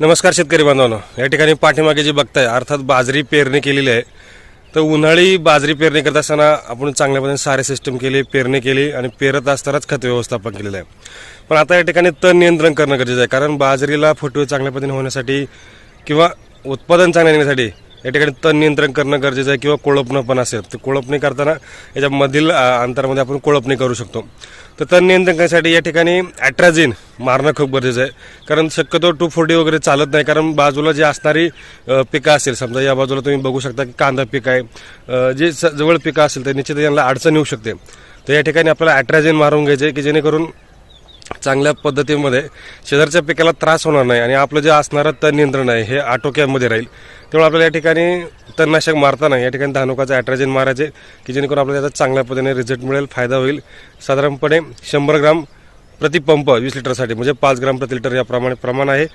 नमस्कार शेतकरी बांधवांनो, या ठिकाणी पाठीमागे जे बघताय अर्थात बाजरी पेरणी केलेली आहे. तर उन्हाळी बाजरी पेरणी करत असताना आपण चांगल्या पद्धतीने सारे सिस्टम केली, पेरणी केली आणि पेरत असतानाच खत व्यवस्थापन केलेलं आहे. पण आता या ठिकाणी तण नियंत्रण करणं गरजेचं आहे, कारण बाजरीला फुटवे चांगल्या पद्धतीने होण्यासाठी किंवा उत्पादन चांगलं येण्यासाठी या ठिकाणी तण नियंत्रण करणं गरजेचं आहे. किंवा कोळपणं पण असेल तर कोळपणी करताना याच्यामधील अंतरामध्ये आपण कोळपणी करू शकतो. तर तण नियंत्रण करण्यासाठी या ठिकाणी ॲट्राझिन मारणं खूप गरजेचं आहे, कारण शक्यतो 2,4-D वगैरे चालत नाही. कारण बाजूला जी असणारी पिकं असेल, समजा या बाजूला तुम्ही बघू शकता की कांदा पीक आहे, जे जवळ पिकं असेल तर निश्चित यांना अडचण येऊ शकते. तर या ठिकाणी आपल्याला ॲट्राझिन मारून घ्यायचे आहे की जेणेकरून चांगल्या पद्धतीमध्ये शेजारच्या पिकाला त्रास होणार नाही आणि आपलं जे असणारं तण नियंत्रण आहे हे आटोक्यामध्ये राहील. त्यामुळे आपल्याला या ठिकाणी तणनाशक मारताना या ठिकाणी धानुकाचं ॲट्राझिन मारायचे की जेणेकरून आपल्याला त्याचा चांगल्या पद्धतीने रिझल्ट मिळेल, फायदा होईल. साधारणपणे 100 ग्राम प्रति पंप 20 लिटरसाठी, म्हणजे 5 ग्राम प्रति लिटर याप्रमाणे प्रमाण आहे.